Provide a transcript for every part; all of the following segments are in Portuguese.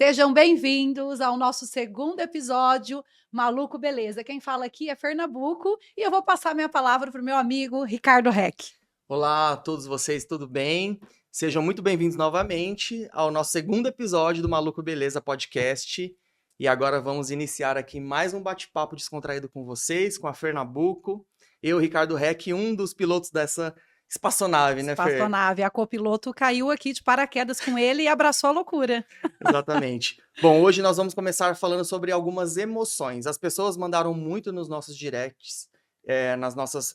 Sejam bem-vindos ao nosso segundo episódio, Maluco Beleza. Quem fala aqui é Fernambuco e eu vou passar minha palavra para o meu amigo Ricardo Reck. Olá a todos vocês, tudo bem? Sejam muito bem-vindos novamente ao nosso segundo episódio do Maluco Beleza Podcast. E agora vamos iniciar aqui mais um bate-papo descontraído com vocês, com a Fernambuco. Eu, Ricardo Reck, um dos pilotos dessa espaçonave, né, Fer? Espaçonave. A copiloto caiu aqui de paraquedas com ele e abraçou a loucura. Exatamente. Bom, hoje nós vamos começar falando sobre algumas emoções. As pessoas mandaram muito nos nossos directs, nas nossas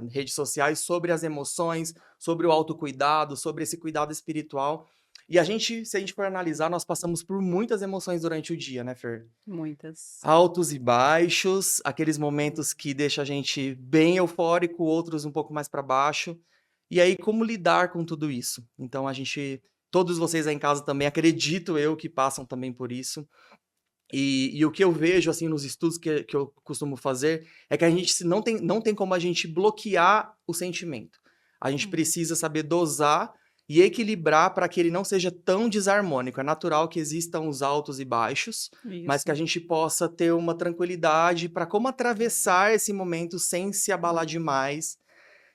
redes sociais, sobre as emoções, sobre o autocuidado, sobre esse cuidado espiritual. E se a gente for analisar, nós passamos por muitas emoções durante o dia, né, Fer? Muitas. Altos e baixos, aqueles momentos que deixam a gente bem eufórico, outros um pouco mais para baixo. E aí, como lidar com tudo isso? Então, todos vocês aí em casa também, acredito eu, que passam também por isso. E o que eu vejo, assim, nos estudos que eu costumo fazer, é que a gente não tem como a gente bloquear o sentimento. A gente precisa saber dosar e equilibrar para que ele não seja tão desarmônico. É natural que existam os altos e baixos, mas que a gente possa ter uma tranquilidade para como atravessar esse momento sem se abalar demais.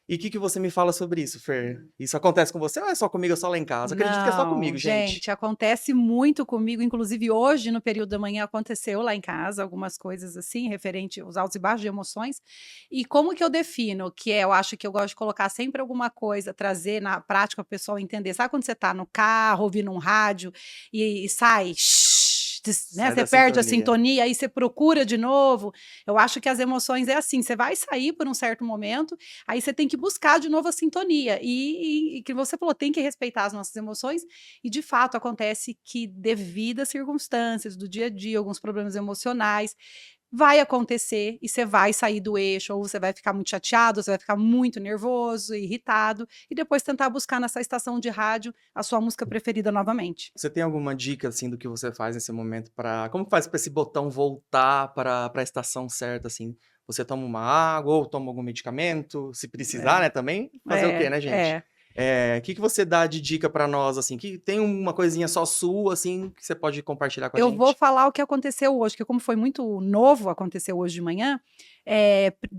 E o que você me fala sobre isso, Fer? Isso acontece com você ou é só comigo, ou só lá em casa? Acredito que é só comigo, gente. Acontece muito comigo, inclusive hoje, no período da manhã, aconteceu lá em casa, algumas coisas assim, referente aos altos e baixos de emoções. E como que eu defino? Eu acho que eu gosto de colocar sempre alguma coisa, trazer na prática para o pessoal entender. Sabe quando você está no carro, ouvindo um rádio e sai... Né? Você perde a sintonia, aí você procura de novo. Eu acho que as emoções é assim, você vai sair por um certo momento, aí você tem que buscar de novo a sintonia. E que você falou, tem que respeitar as nossas emoções, e de fato acontece que devido às circunstâncias do dia a dia, alguns problemas emocionais, vai acontecer e você vai sair do eixo, ou você vai ficar muito chateado, você vai ficar muito nervoso, irritado, e depois tentar buscar nessa estação de rádio a sua música preferida novamente. Você tem alguma dica, assim, do que você faz nesse momento como faz para esse botão voltar para a estação certa, assim? Você toma uma água ou toma algum medicamento? Se precisar, né, também? Fazer o quê, né, gente? O que você dá de dica para nós, assim? Que tem uma coisinha só sua, assim, que você pode compartilhar com a gente? Eu vou falar o que aconteceu hoje, que como foi muito novo, aconteceu hoje de manhã.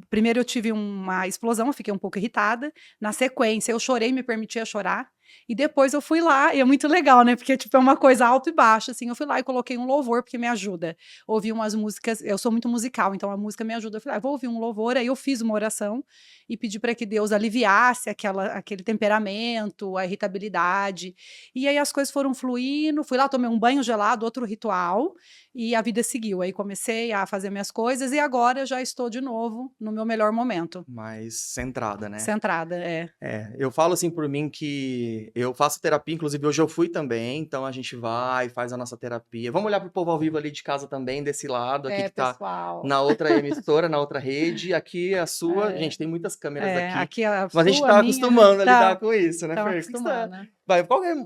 Primeiro eu tive uma explosão, eu fiquei um pouco irritada. Na sequência, eu chorei, me permitia chorar. E depois eu fui lá, e é muito legal, né? Porque, tipo, é uma coisa alta e baixa, assim. Eu fui lá e coloquei um louvor, porque me ajuda. Ouvi umas músicas, eu sou muito musical, então a música me ajuda. Eu falei, vou ouvir um louvor. Aí eu fiz uma oração e pedi para que Deus aliviasse aquele temperamento, a irritabilidade. E aí as coisas foram fluindo. Fui lá, tomei um banho gelado, outro ritual, e a vida seguiu. Aí comecei a fazer minhas coisas, e agora eu já estou de novo no meu melhor momento. Mais centrada, né? Centrada, eu falo assim por mim que eu faço terapia, inclusive hoje eu fui também, então a gente vai, faz a nossa terapia. Vamos olhar pro povo ao vivo ali de casa também, desse lado, aqui que tá pessoal. na outra emissora, na outra rede, aqui a sua, gente, tem muitas câmeras aqui, mas a gente tá acostumando a lidar com isso, né, Fer?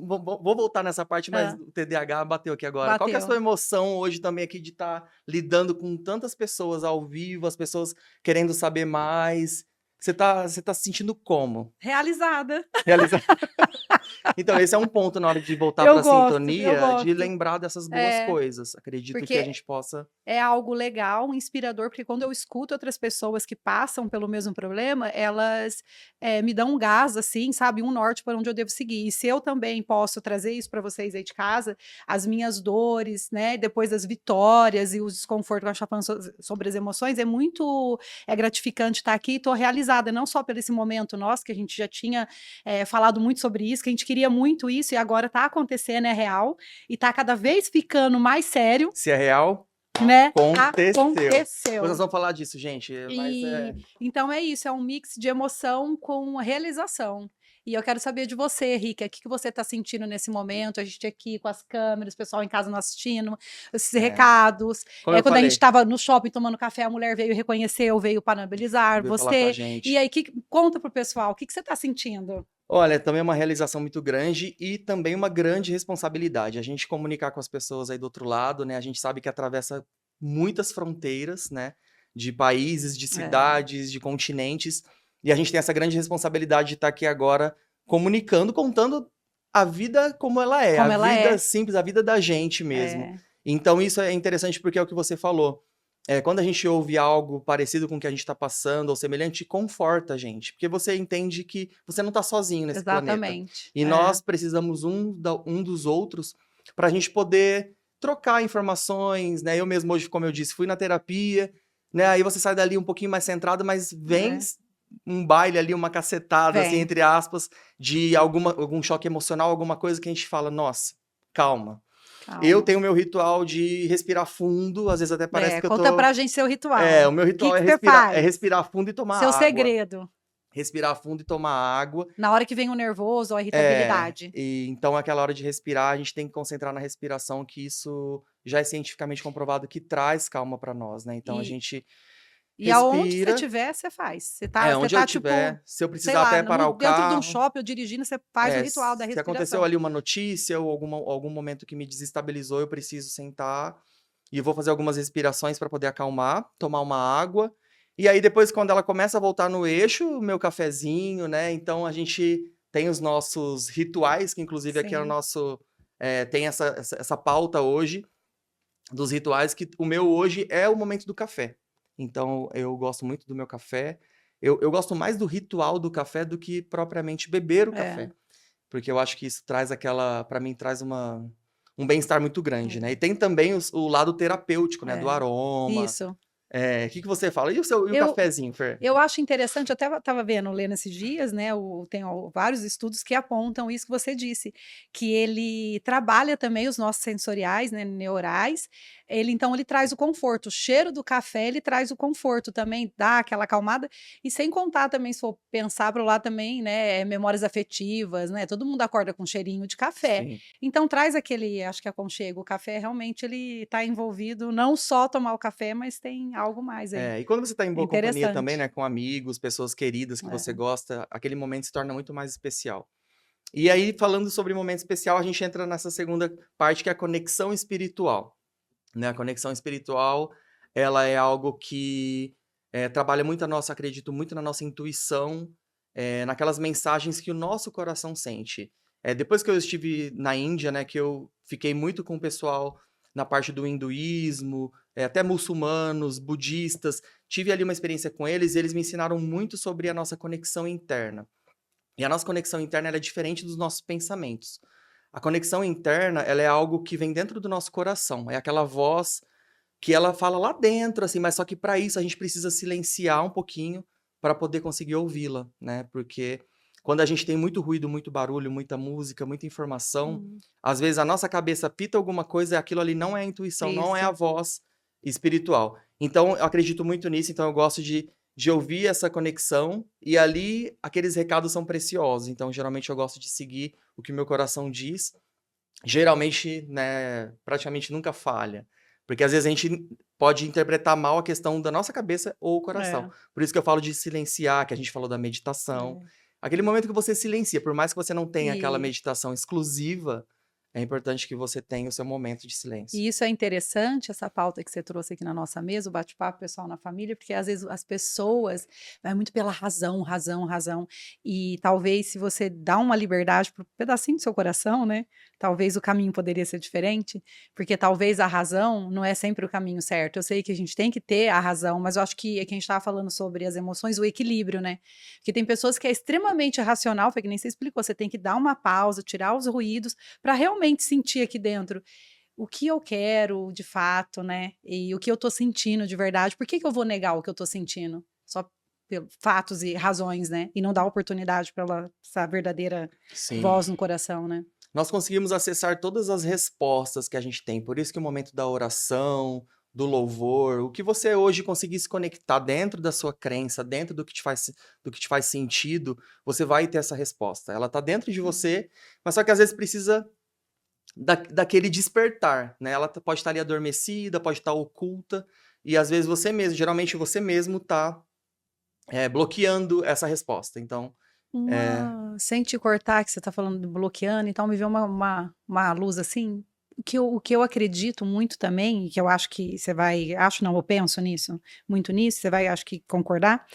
Vou voltar nessa parte, mas o TDAH bateu aqui agora. Qual que é a sua emoção hoje também aqui de estar lidando com tantas pessoas ao vivo, as pessoas querendo saber mais? Você tá se sentindo como? Realizada. Então, esse é um ponto na hora de voltar para a sintonia, de lembrar dessas boas coisas. Acredito que a gente possa... É algo legal, inspirador, porque quando eu escuto outras pessoas que passam pelo mesmo problema, elas me dão um gás, assim, sabe? Um norte para onde eu devo seguir. E se eu também posso trazer isso para vocês aí de casa, as minhas dores, né? Depois das vitórias e os desconfortos que a gente está falando sobre as emoções, é muito gratificante estar aqui e estou realizada, não só pelo esse momento nosso, que a gente já tinha falado muito sobre isso, que a gente queria muito isso, e agora está acontecendo, é real, e está cada vez ficando mais sério. Se é real... Né? Aconteceu. Depois nós vamos falar disso, gente. Então é isso, é um mix de emoção com realização. E eu quero saber de você, Rica, o que você está sentindo nesse momento? A gente aqui com as câmeras, o pessoal em casa não assistindo, esses recados. Quando a gente estava no shopping tomando café, a mulher veio reconhecer, veio parabenizar você. E aí, conta pro pessoal, o que você está sentindo? Olha, também é uma realização muito grande e também uma grande responsabilidade. A gente comunicar com as pessoas aí do outro lado, né? A gente sabe que atravessa muitas fronteiras, né? De países, de cidades, de continentes. E a gente tem essa grande responsabilidade de estar aqui agora comunicando, contando a vida como ela é, Como a ela vida é. simples, a vida da gente mesmo. É, Então isso é interessante porque é o que você falou. Quando a gente ouve algo parecido com o que a gente está passando ou semelhante, conforta a gente, porque você entende que você não está sozinho nesse planeta. exatamente. E nós precisamos um dos outros para a gente poder trocar informações, né? Eu mesmo hoje, como eu disse, fui na terapia, né? Aí você sai dali um pouquinho mais centrado, mas vem É. um baile ali, uma cacetada, assim, Vem. entre aspas, de algum choque emocional, alguma coisa que a gente fala, nossa, calma. Eu Calma. tenho o meu ritual de respirar fundo, às vezes até parece que eu Conta tô. pra gente seu ritual. O meu O que ritual que você é faz? respirar fundo e tomar Seu água. segredo. Respirar fundo e tomar água. Na hora que vem o nervoso ou a irritabilidade. E então aquela hora de respirar, a gente tem que concentrar na respiração, que isso já é cientificamente comprovado que traz calma para nós, né? Então a E, gente e aonde você respira, estiver, você faz. Você onde eu tá, tipo, tiver, se eu sei precisar lá, até parar o dentro de um carro, shopping ou dirigindo, você faz o ritual da se aconteceu respiração. ali uma notícia ou algum momento que me desestabilizou, eu preciso sentar e vou fazer algumas respirações para poder acalmar, tomar uma água. E aí depois, quando ela começa a voltar no eixo, o meu cafezinho, né? Então a gente tem os nossos rituais, que inclusive aqui é o Sim. nosso. Tem essa pauta hoje dos rituais, que o meu hoje é o momento do café. Então eu gosto muito do meu café. Eu gosto mais do ritual do café do que propriamente beber o É, café. Porque eu acho que isso traz para mim, traz um bem-estar muito grande, né? E tem também o lado terapêutico, né? Do é. aroma. Isso. O que que você fala? E o Eu, cafezinho, Fer? Eu acho interessante, eu até estava vendo, lendo esses dias, né? Tem vários estudos que apontam isso que você disse, que ele trabalha também os nossos sensoriais, né, neurais. Então ele traz o conforto. O cheiro do café ele traz o conforto também, dá aquela acalmada. E sem contar também, se for pensar para lá também, né, memórias afetivas, né? Todo mundo acorda com cheirinho de café. Sim. Então traz aquele, acho que aconchego. O café realmente ele está envolvido não só tomar o café, mas tem algo mais aí. E quando você está em É boa companhia também, interessante. né? Com amigos, pessoas queridas que você É. gosta, aquele momento se torna muito mais especial. E aí, falando sobre momento especial, a gente entra nessa segunda parte, que é a conexão espiritual, né? A conexão espiritual, ela é algo que trabalha muito acredito muito na nossa intuição, naquelas mensagens que o nosso coração sente. Depois que eu estive na Índia, né, que eu fiquei muito com o pessoal na parte do hinduísmo, até muçulmanos, budistas, tive ali uma experiência com eles e eles me ensinaram muito sobre a nossa conexão interna. E a nossa conexão interna ela é diferente dos nossos pensamentos. A conexão interna, ela é algo que vem dentro do nosso coração, é aquela voz que ela fala lá dentro, assim, mas só que para isso a gente precisa silenciar um pouquinho para poder conseguir ouvi-la, né? Porque quando a gente tem muito ruído, muito barulho, muita música, muita informação, Hum, às vezes a nossa cabeça pita alguma coisa e aquilo ali não é a intuição, não é a isso. voz espiritual. Então, eu acredito muito nisso, então eu gosto de ouvir essa conexão e ali aqueles recados são preciosos. Então, geralmente eu gosto de seguir o que o meu coração diz. Geralmente, né, praticamente nunca falha. Porque às vezes a gente pode interpretar mal a questão da nossa cabeça ou o coração. É, Por isso que eu falo de silenciar, que a gente falou da meditação. é. Aquele momento que você silencia, por mais que você não tenha aquela E meditação exclusiva, é importante que você tenha o seu momento de silêncio. E isso é interessante, essa pauta que você trouxe aqui na nossa mesa, o bate-papo pessoal na família, porque às vezes as pessoas vai muito pela razão, razão, razão. E talvez se você dá uma liberdade para um pedacinho do seu coração, né? Talvez o caminho poderia ser diferente, porque talvez a razão não é sempre o caminho certo. Eu sei que a gente tem que ter a razão, mas eu acho que é que a gente estava falando sobre as emoções, o equilíbrio, né? Porque tem pessoas que é extremamente racional, foi que nem você explicou, você tem que dar uma pausa, tirar os ruídos para realmente sentir aqui dentro o que eu quero de fato, né? E o que eu tô sentindo de verdade. Por que que eu vou negar o que eu tô sentindo? Só pelos fatos e razões, né? E não dar oportunidade para essa verdadeira Sim. voz no coração, né? Nós conseguimos acessar todas as respostas que a gente tem. Por isso que o momento da oração, do louvor, o que você hoje conseguir se conectar dentro da sua crença, dentro do que te faz sentido, você vai ter essa resposta. Ela está dentro de você, mas só que às vezes precisa daquele despertar, né? Ela pode estar ali adormecida, pode estar oculta, e às vezes você mesmo, geralmente você mesmo está bloqueando essa resposta. Então, é, Sem te cortar, que você tá falando do bloqueando, então me veio uma luz assim. O que eu acredito muito também, e que eu acho que você vai, acho não, eu penso nisso, muito nisso, você vai, acho que concordar,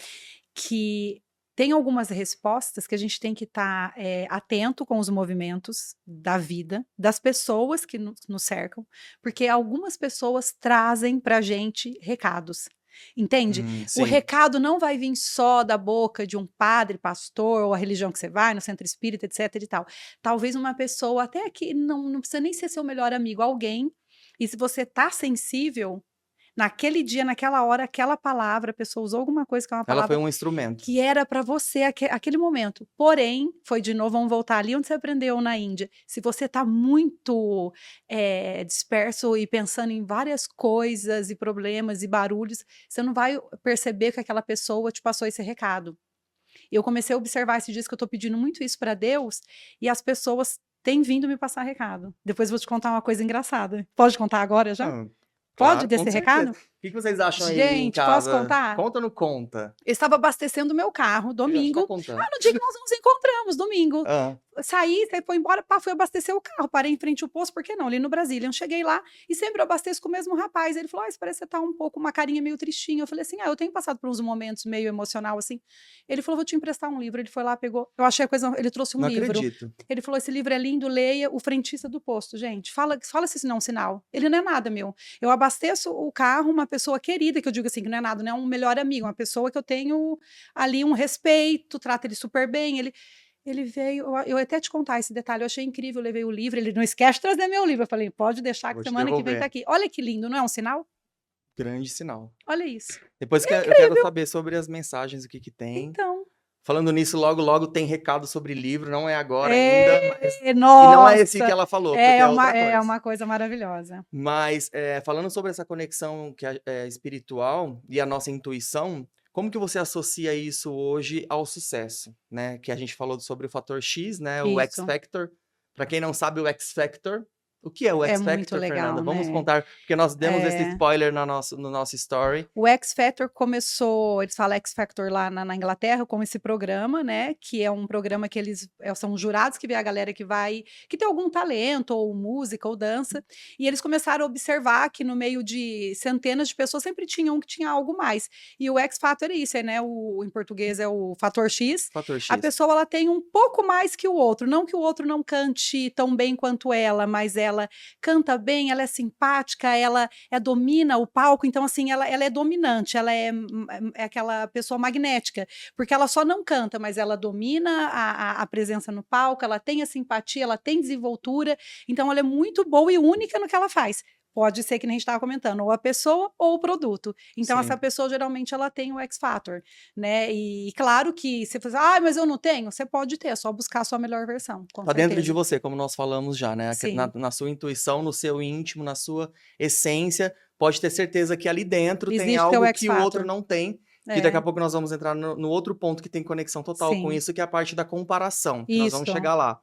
que tem algumas respostas que a gente tem que estar atento com os movimentos da vida, das pessoas que nos cercam, porque algumas pessoas trazem para a gente recados. Entende? O Sim. recado não vai vir só da boca de um padre, pastor, ou a religião que você vai, no centro espírita, etc e tal. Talvez uma pessoa, até que não precisa nem ser seu melhor amigo, alguém, e se você tá sensível, naquele dia, naquela hora, aquela palavra, a pessoa usou alguma coisa que é uma Ela foi palavra um instrumento. que era para você aquele momento. Porém, foi de novo, vamos voltar ali onde você aprendeu na Índia. Se você está muito disperso e pensando em várias coisas e problemas e barulhos, você não vai perceber que aquela pessoa te passou esse recado. Eu comecei a observar esses dias que eu estou pedindo muito isso para Deus e as pessoas têm vindo me passar recado. Depois eu vou te contar uma coisa engraçada. Pode contar agora já? Ah, Pode claro, com desse certeza. recado? O que que vocês acham aí em Gente, posso casa? contar? Conta ou não conta? Eu estava abastecendo o meu carro Eu acho que tá domingo. contando. No dia que nós nos encontramos, domingo. Hã. Saí, você foi embora, pá, fui abastecer o carro, parei em frente ao posto, por que não? Ali no Brasília. Cheguei lá e sempre eu abasteço com o mesmo rapaz. Ele falou: parece que você tá um pouco, uma carinha meio tristinha. Eu falei assim: eu tenho passado por uns momentos meio emocional assim. Ele falou: vou te emprestar um livro. Ele foi lá, pegou. Eu achei a coisa. Ele trouxe um Não livro. acredito. Ele falou: esse livro é lindo, leia O Frentista do Posto. Gente, fala se isso não é um sinal. Ele não é nada, meu. Eu abasteço o carro, uma pessoa querida, que eu digo assim, que não é nada, não é um melhor amigo, uma pessoa que eu tenho ali um respeito, trata ele super bem. Ele veio, eu até te contar esse detalhe, eu achei incrível, eu levei o livro, ele não esquece de trazer meu livro, eu falei, pode deixar que Vou te semana que vem tá devolver. aqui. Olha que lindo, não é um sinal? Grande sinal. Olha isso. Depois que eu quero saber sobre as mensagens, o que que tem. Então, Falando nisso, logo, logo tem recado sobre livro, não é agora ainda, mas e não é esse que nossa, ela falou, porque é outra é coisa. uma coisa maravilhosa. Mas, falando sobre essa conexão que é espiritual e a nossa intuição, como que você associa isso hoje ao sucesso, né? Que a gente falou sobre o fator X, né? O X Isso, Factor. Para quem não sabe o X Factor, o que é o é X muito Factor, Fernanda? legal, Vamos né? contar, porque nós demos esse É, spoiler no nosso story. o X Factor começou, eles falam X Factor lá na Inglaterra, com esse programa, né? Que é um programa que eles são jurados que vê a galera que tem algum talento, ou música, ou dança, e eles começaram a observar que no meio de centenas de pessoas sempre tinha um que tinha algo mais. E o X Factor é isso, né? Em português é o fator X. Fator A X. pessoa ela tem um pouco mais que o outro, não que o outro não cante tão bem quanto ela, mas ela canta bem, ela é simpática, ela domina o palco, então assim, ela é dominante, ela é aquela pessoa magnética, porque ela só não canta, mas ela domina a presença no palco, ela tem a simpatia, ela tem desenvoltura, então ela é muito boa e única no que ela faz. Pode ser que nem a gente estava comentando, ou a pessoa ou o produto. Então, essa Sim. pessoa geralmente ela tem o X Factor, né? E claro que você fala, mas eu não tenho, você pode ter, é só buscar a sua melhor versão, com Tá dentro de certeza. você, como nós falamos já, né? Sim, Na sua intuição, no seu íntimo, na sua essência, pode ter certeza que ali dentro tem existe teu algo X que o outro Factor. não tem, que daqui a É, pouco nós vamos entrar no outro ponto que tem conexão total com sim, isso, que é a parte da comparação, que nós vamos isso. chegar lá.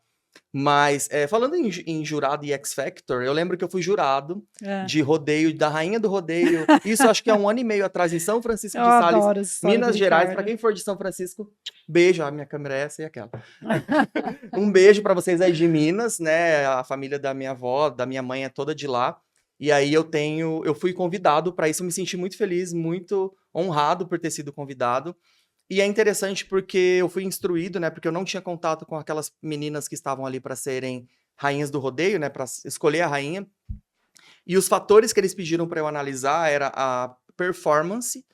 Mas, falando em jurado e X Factor, eu lembro que eu fui jurado É. de rodeio, da rainha do rodeio, isso eu acho que é um ano e meio atrás, em São Francisco Eu de Sales, adoro essa história do Minas Gerais. Para Ricardo. quem for de São Francisco, beijo, a minha câmera é essa e aquela. Um beijo para vocês aí de Minas, né? A família da minha avó, da minha mãe é toda de lá. E aí eu fui convidado para isso, eu me senti muito feliz, muito honrado por ter sido convidado. E é interessante porque eu fui instruído, né? Porque eu não tinha contato com aquelas meninas que estavam ali para serem rainhas do rodeio, né? Para escolher a rainha. E os fatores que eles pediram para eu analisar era a performance,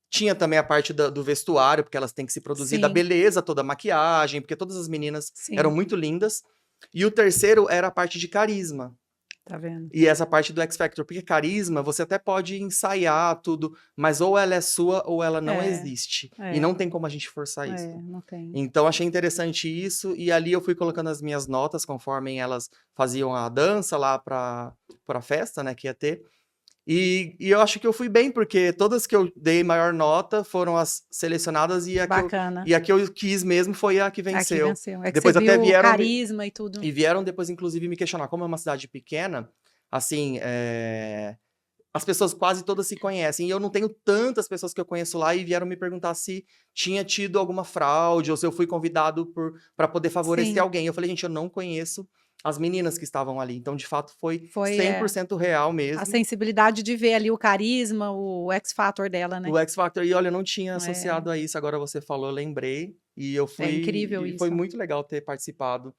tinha também a parte do vestuário, porque elas têm que se produzir, da Sim, beleza, toda a maquiagem, porque todas as meninas eram sim, muito lindas. E o terceiro era a parte de carisma. tá vendo? E essa parte do X Factor, porque carisma você até pode ensaiar tudo, mas ou ela é sua ou ela não É, existe. E é, não tem como a gente forçar isso. não tem. Então achei interessante isso, e ali eu fui colocando as minhas notas conforme elas faziam a dança lá para a festa, né, que ia ter. E eu acho que eu fui bem, porque todas que eu dei maior nota foram as selecionadas Bacana. e a que eu quis mesmo foi a que Aqui venceu. venceu. É que você Depois até viu o vieram carisma e tudo. vieram depois, inclusive, me questionar. Como é uma cidade pequena, assim, as pessoas quase todas se conhecem. E eu não tenho tantas pessoas que eu conheço lá e vieram me perguntar se tinha tido alguma fraude ou se eu fui convidado para poder favorecer Sim, alguém. Eu falei, gente, eu não conheço as meninas que estavam ali. Então, de fato, foi Foi, 100% real a mesmo. sensibilidade de ver ali o carisma, o X Factor dela, né. O X Factor, e olha, eu não tinha É, associado a isso, agora você falou, eu lembrei, e eu é fui, incrível e foi isso. muito legal ter participado.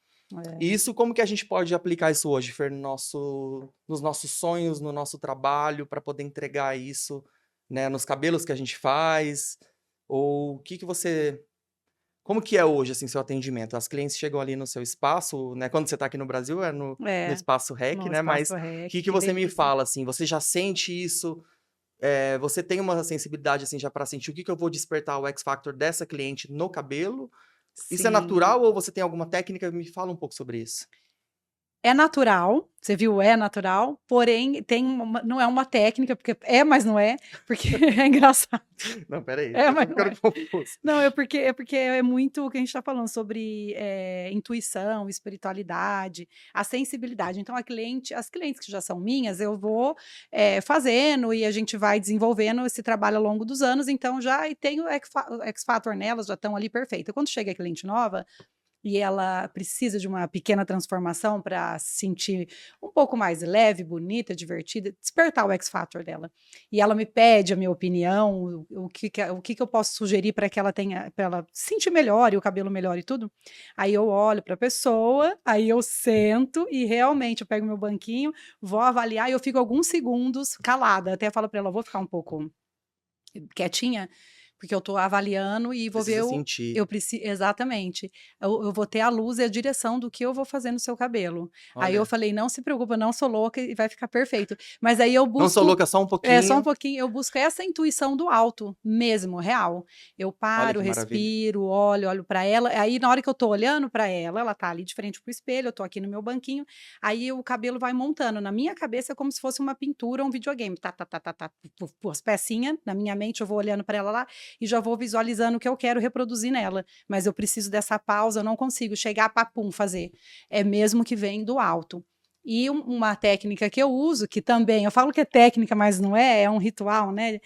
E É. isso, como que a gente pode aplicar isso hoje, Fer, nos nossos sonhos, no nosso trabalho, para poder entregar isso, né, nos cabelos que a gente faz? Ou o que que você. Como que é hoje, assim, seu atendimento? As clientes chegam ali no seu espaço, né? Quando você está aqui no Brasil, é no É, espaço REC, no né? Mas espaço o REC, que que você me delícia. fala, assim? Você já sente isso? Você tem uma sensibilidade, assim, já para sentir o que que eu vou despertar o X Factor dessa cliente no cabelo? Isso é Sim. natural ou você tem alguma técnica? Me fala um pouco sobre isso. É natural, você viu, é natural, porém tem não é uma técnica, porque é, mas não é, porque é engraçado. Não, espera aí, É, eu tô mas não ficando é. confuso. Não, é porque é muito o que a gente está falando sobre, intuição, espiritualidade, a sensibilidade. Então as clientes que já são minhas, eu vou, fazendo e a gente vai desenvolvendo esse trabalho ao longo dos anos, então já e tenho o X Factor nelas, já estão ali perfeita. Quando chega a cliente nova e ela precisa de uma pequena transformação para se sentir um pouco mais leve, bonita, divertida, despertar o X Factor dela. E ela me pede a minha opinião, o que que eu posso sugerir para que ela tenha, para ela se sentir melhor e o cabelo melhor e tudo. Aí eu olho para a pessoa, aí eu sento e realmente eu pego meu banquinho, vou avaliar e eu fico alguns segundos calada. Até falo para ela, vou ficar um pouco quietinha, porque eu estou avaliando e vou ver Precisa o sentir. eu preciso exatamente. Eu vou ter a luz e a direção do que eu vou fazer no seu cabelo. Aí eu Olha, falei: "Não se preocupa, não sou louca e vai ficar perfeito". Mas aí eu não sou busco louca, só um só um pouquinho. pouquinho, eu busco essa intuição do alto, mesmo, real. Eu Olha paro, que maravilha. respiro, olho para ela, aí na hora que eu tô olhando para ela, ela tá ali de frente pro espelho, eu tô aqui no meu banquinho, aí o cabelo vai montando. Na minha cabeça é como se fosse uma pintura, um videogame, tá, tá, tá, tá, tá, as pecinhas, na minha mente eu vou olhando para ela lá, e já vou visualizando o que eu quero reproduzir nela. Mas eu preciso dessa pausa, eu não consigo chegar, papum, fazer. É mesmo que vem do alto. E uma técnica que eu uso, que também, eu falo que é técnica, mas não é, é um ritual, né?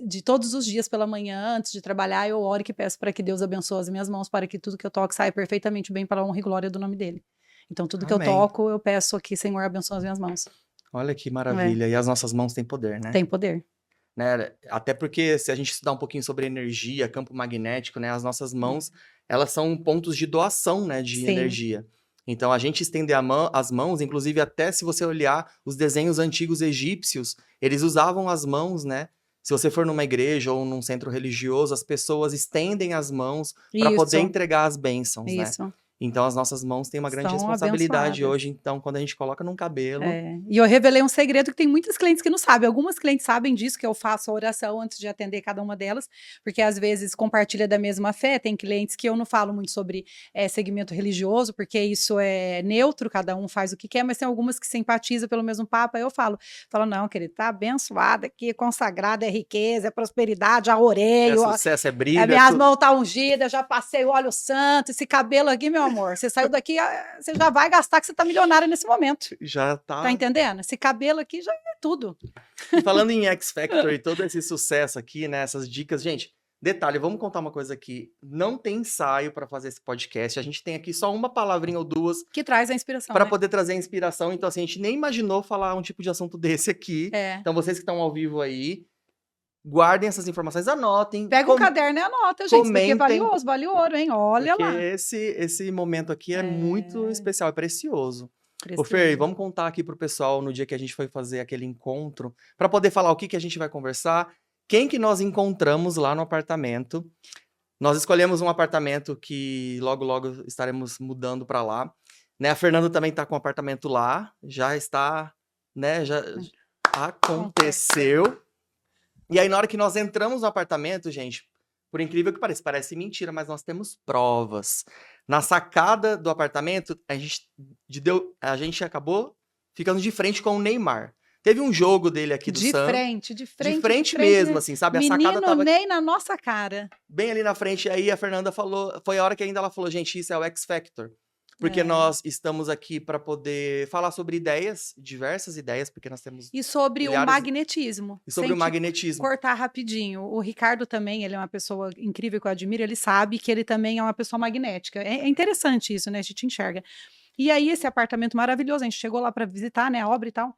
De todos os dias pela manhã, antes de trabalhar, eu oro e peço para que Deus abençoe as minhas mãos, para que tudo que eu toque saia perfeitamente bem para a honra e glória do nome dele. Então, tudo que eu Amém. toco, eu peço aqui, Senhor, abençoe as minhas mãos. Olha que É, maravilha. E as nossas mãos têm poder, né? tem poder. Né? Até porque se a gente estudar um pouquinho sobre energia, campo magnético, né? As nossas É. mãos, elas são pontos de doação, né? De Sim, energia. Então, a gente estender as mãos, inclusive até se você olhar os desenhos antigos egípcios, eles usavam as mãos, né? Se você for numa igreja ou num centro religioso, as pessoas estendem as mãos para poder isso, entregar as bênçãos, né? isso. Então, as nossas mãos têm uma grande São responsabilidade abençoadas. hoje. Então, quando a gente coloca num cabelo, É, e eu revelei um segredo que tem muitas clientes que não sabem. Algumas clientes sabem disso, que eu faço a oração antes de atender cada uma delas, porque às vezes compartilha da mesma fé. Tem clientes que eu não falo muito sobre segmento religioso, porque isso é neutro, cada um faz o que quer, mas tem algumas que simpatizam pelo mesmo papo. Aí eu falo, não, querido, tá abençoada aqui, consagrada, é riqueza, é prosperidade, já é orei, ó, sucesso, é brilho, é minhas tudo. mãos tá ungidas, já passei o óleo santo, esse cabelo aqui, meu amor, você saiu daqui, você já vai gastar que você tá milionária nesse momento. Já Tá tá. entendendo? Esse cabelo aqui já é tudo. E falando em X Factor e todo esse sucesso aqui, né? Essas dicas, gente. Detalhe, vamos contar uma coisa aqui. Não tem ensaio para fazer esse podcast. A gente tem aqui só uma palavrinha ou duas Que traz a inspiração, para né? poder trazer inspiração. Então, assim, a gente nem imaginou falar um tipo de assunto desse aqui. É. Então, vocês que estão ao vivo aí, guardem essas informações, anotem, Pega um caderno e anota, gente. Isso daqui é comentem, valioso, vale ouro, hein? Olha porque lá. esse momento aqui é muito É especial, é precioso. Ô Fer, precioso. vamos contar aqui pro pessoal no dia que a gente foi fazer aquele encontro, para poder falar o que que a gente vai conversar, quem que nós encontramos lá no apartamento. Nós escolhemos um apartamento que logo logo estaremos mudando para lá, né? A Fernanda também tá com um apartamento lá, já está, né, já Acontece. aconteceu. E aí na hora que nós entramos no apartamento, gente, por incrível que pareça, parece mentira, mas nós temos provas. Na sacada do apartamento, a gente acabou ficando de frente com o Neymar. Teve um jogo dele aqui do De Santos, frente, de de frente, de frente frente. mesmo, assim, sabe? A sacada Menino tava Ney na nossa cara. bem ali na frente. E aí a Fernanda falou, foi a hora que ainda ela falou, gente, isso é o X Factor. Porque É. nós estamos aqui para poder falar sobre ideias, diversas ideias, porque nós temos E sobre o milhares, magnetismo, e sobre sem o te magnetismo. cortar rapidinho. O Ricardo também, ele é uma pessoa incrível que eu admiro, ele sabe que ele também é uma pessoa magnética. É interessante isso, né? A gente enxerga. E aí esse apartamento maravilhoso, a gente chegou lá para visitar, né, a obra e tal.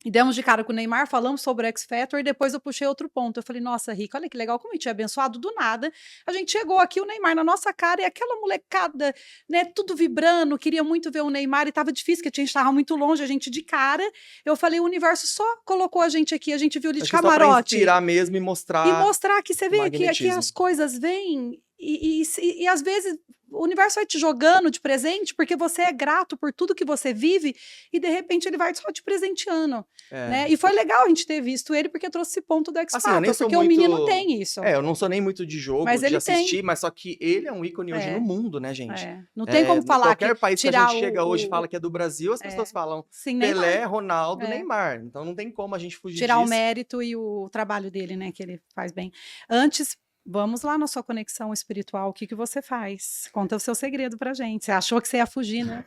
E demos de cara com o Neymar, falamos sobre o X Factor e depois eu puxei outro ponto. Eu falei, nossa, Rica, olha que legal, como a gente é abençoado, do nada. A gente chegou aqui, o Neymar na nossa cara e aquela molecada, né, tudo vibrando, queria muito ver o Neymar e tava difícil, porque a gente tava muito longe, a gente de cara. Eu falei, o universo só colocou a gente aqui, a gente viu ele de Acho que só pra camarote. inspirar mesmo e E mostrar mostrar que você o vê que as magnetismo. coisas vêm e às vezes o universo vai te jogando de presente porque você é grato por tudo que você vive e de repente ele vai só te presenteando, né? E foi legal a gente ter visto ele porque trouxe esse ponto do X Assim, eu nem Factor, sou porque o menino tem isso. eu não sou nem muito de jogo, Mas de ele assistir, tem. mas só que ele é um ícone hoje no É, mundo, né, gente? Não tem como falar que Qualquer país que a tirar gente chega hoje e fala que é do Brasil, as pessoas falam sim, Pelé, Neymar. Ronaldo, Neymar. Então não tem como a gente fugir Tirar o disso. mérito e o trabalho dele, né, que ele faz bem. Antes, vamos lá na sua conexão espiritual, o que que você faz? Conta o seu segredo pra gente. Você achou que você ia fugir, né?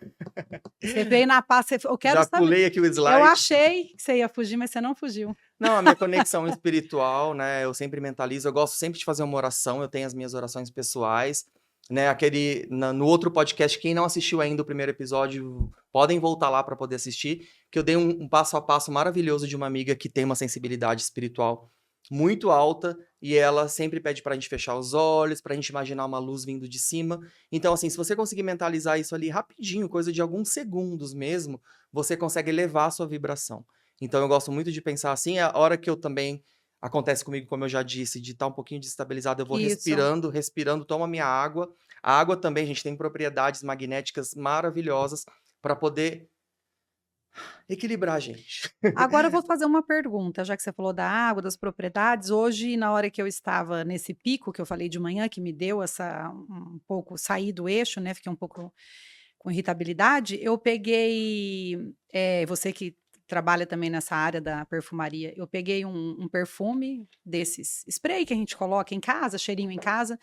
Você veio na paz, eu quero Já saber. pulei aqui o Eu slide. achei que você ia fugir, mas você não fugiu. Não, a minha conexão espiritual, né? Eu sempre mentalizo, eu gosto sempre de fazer uma oração, eu tenho as minhas orações pessoais, né? No outro podcast, quem não assistiu ainda o primeiro episódio, podem voltar lá para poder assistir, que eu dei um passo a passo maravilhoso de uma amiga que tem uma sensibilidade espiritual muito alta e ela sempre pede pra gente fechar os olhos, pra gente imaginar uma luz vindo de cima. Então, assim, se você conseguir mentalizar isso ali rapidinho, coisa de alguns segundos mesmo, você consegue elevar a sua vibração. Então eu gosto muito de pensar assim, a hora que eu também, acontece comigo, como eu já disse, de estar um pouquinho desestabilizado, eu vou respirando, tomo a minha água. A água também, a gente tem propriedades magnéticas maravilhosas para poder equilibrar a gente. Agora eu vou fazer uma pergunta, já que você falou da água, das propriedades. Hoje, na hora que eu estava nesse pico que eu falei de manhã, que me deu um pouco sair do eixo, né? Fiquei um pouco com irritabilidade. Eu peguei, você que trabalha também nessa área da perfumaria, eu peguei um perfume desses spray que a gente coloca em casa, cheirinho em casa,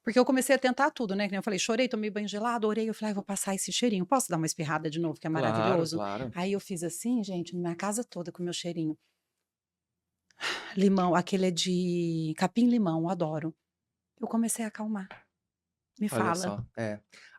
porque eu comecei a tentar tudo, né? Que nem eu falei, chorei, tomei banho gelado, orei, eu falei, vou passar esse cheirinho, posso dar uma espirrada de novo, que é maravilhoso? Claro. Aí eu fiz assim, gente, na minha casa toda com o meu cheirinho. Limão, aquele é de capim-limão, adoro. Eu comecei a acalmar. Me Olha fala. só,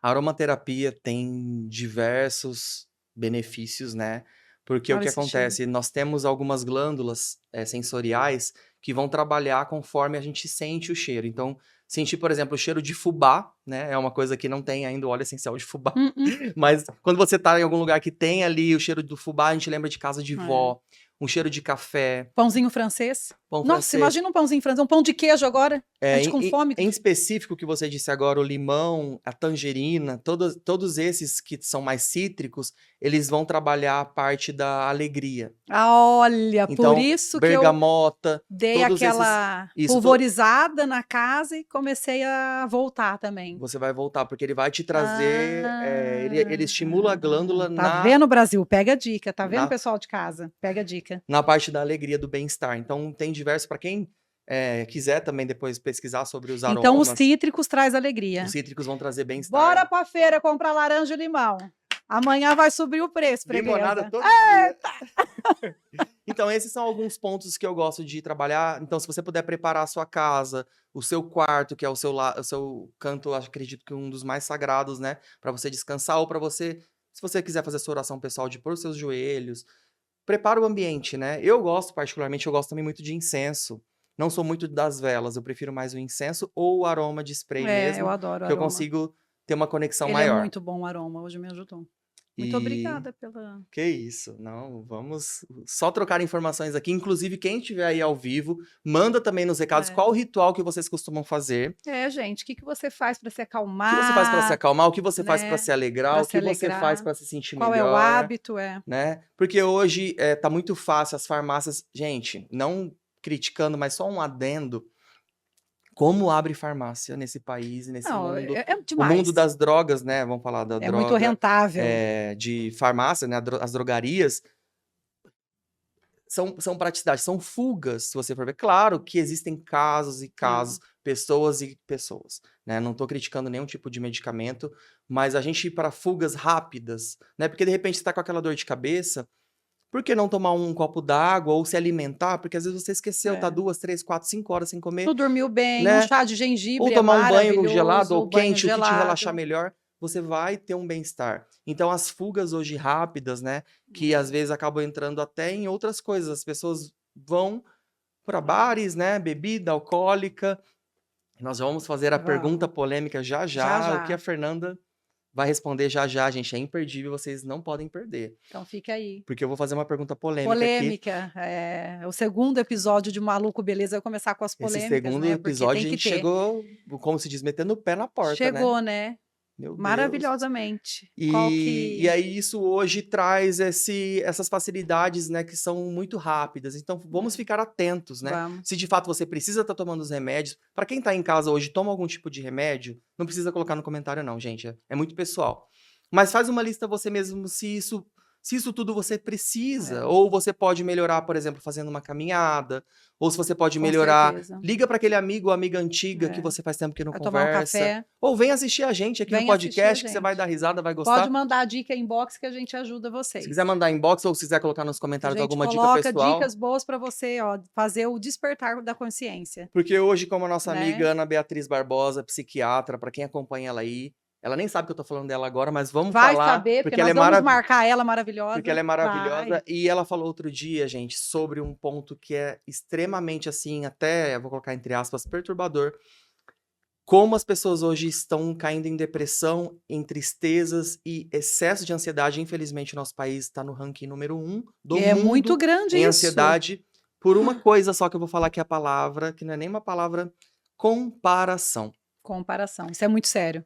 a aromaterapia tem diversos benefícios, né? Porque o Olha que esse cheiro. acontece? Nós temos algumas glândulas sensoriais que vão trabalhar conforme a gente sente o cheiro. Então, sentir, por exemplo, o cheiro de fubá, né? É uma coisa que não tem ainda o óleo essencial de fubá. Mas quando você tá em algum lugar que tem ali o cheiro do fubá, a gente lembra de casa de vó. Um cheiro de café. Pãozinho francês. Pão Nossa, francês. imagina um pãozinho francês, um pão de queijo agora. A gente com fome. Em específico, o que você disse agora, o limão, a tangerina, todos esses que são mais cítricos, eles vão trabalhar a parte da alegria. Olha, Então, por isso bergamota, que eu dei aquela pulverizada na casa e comecei a voltar também. Você vai voltar, porque ele vai te trazer, ele estimula a glândula Tá vendo, Brasil? Pega a dica, tá vendo, na- pessoal de casa? Pega a dica. na parte da alegria, do bem-estar. Então, tem diversos, para quem quiser também depois pesquisar sobre os aromas. Então, os cítricos traz alegria. Os cítricos vão trazer bem-estar. Bora pra feira comprar laranja e limão. Amanhã vai subir o preço, Limonada freguesa. todo dia. Então, esses são alguns pontos que eu gosto de trabalhar. Então, se você puder preparar a sua casa, o seu quarto, que é o seu canto, acredito que um dos mais sagrados, né? Para você descansar ou para você, se você quiser fazer sua oração pessoal de pôr os seus joelhos, prepara o ambiente, né? Particularmente, eu gosto também muito de incenso. Não sou muito das velas, eu prefiro mais o incenso ou o aroma de spray mesmo. Eu adoro o que aroma. eu consigo ter uma conexão Ele maior. é muito bom o aroma, hoje me ajudou. Muito obrigada pela... Que isso, não, vamos só trocar informações aqui. Inclusive, quem estiver aí ao vivo, manda também nos recados qual o ritual que vocês costumam fazer. Gente, o que você faz para se O acalmar? que você faz para se acalmar, o que você faz para se alegrar, o que você faz para se sentir melhor. Qual é o hábito, né? Porque hoje tá muito fácil, as farmácias... Gente, não criticando, mas só um adendo. Como abre farmácia nesse país, nesse mundo? É demais. O mundo das drogas, né? Vamos falar da droga. É muito rentável. De farmácia, né? As drogarias são praticidades, são fugas, se você for ver. Claro que existem casos e casos, pessoas e pessoas, né? Não estou criticando nenhum tipo de medicamento, mas a gente ir para fugas rápidas, né? Porque de repente você está com aquela dor de cabeça, por que não tomar um copo d'água ou se alimentar? Porque às vezes você esqueceu, tá 2, 3, 4, 5 horas sem comer. Tu dormiu bem, né? Um chá de gengibre ou tomar um banho gelado ou quente, o que te relaxar melhor. você vai ter um bem-estar. Então, as fugas hoje rápidas, né, que às vezes acabam entrando até em outras coisas. As pessoas vão para bares, né, bebida alcoólica. Nós vamos fazer a pergunta Vamos. polêmica já Já, já, o que a já. Fernanda vai responder já já, gente. É imperdível, vocês não podem perder. Então fica aí. Porque eu vou fazer uma pergunta polêmica aqui. Polêmica, o segundo episódio de Maluco Beleza vai começar com as Esse polêmicas, segundo né, porque episódio tem a que gente ter. chegou, como se diz, metendo o pé na porta, né? Chegou, né? Meu Deus. Maravilhosamente. E aí isso hoje traz essas facilidades, né, que são muito rápidas. Então vamos ficar atentos, né? Vamos. Se de fato você precisa estar tomando os remédios, para quem está em casa hoje, toma algum tipo de remédio, não precisa colocar no comentário não, gente, é muito pessoal. Mas faz uma lista você mesmo se isso tudo você precisa, ou você pode melhorar, por exemplo, fazendo uma caminhada, ou se você pode Com melhorar, certeza. liga para aquele amigo ou amiga antiga que É. você faz tempo que não Vai tomar um conversa. café. Ou vem assistir a gente aqui Vem no assistir a podcast, que você vai gente. dar risada, vai gostar. Pode mandar a dica inbox que a gente ajuda Se vocês. quiser mandar inbox ou se quiser colocar nos A comentários gente alguma dica coloca pessoal. dicas boas para você, ó, fazer o despertar da consciência. Porque hoje, como a nossa Né? amiga Ana Beatriz Barbosa, psiquiatra, para quem acompanha ela aí, ela nem sabe que eu tô falando dela agora, mas vamos Vai falar. saber, porque ela nós vamos marcar ela maravilhosa. Porque ela é maravilhosa. Vai. E ela falou outro dia, gente, sobre um ponto que é extremamente, assim, até, vou colocar entre aspas, perturbador. Como as pessoas hoje estão caindo em depressão, em tristezas e excesso de ansiedade. Infelizmente, o nosso país está no ranking número 1 do É mundo muito grande em isso. ansiedade. Por uma coisa só que eu vou falar que é a palavra, que não é nem uma palavra, comparação. Comparação. Isso é muito sério.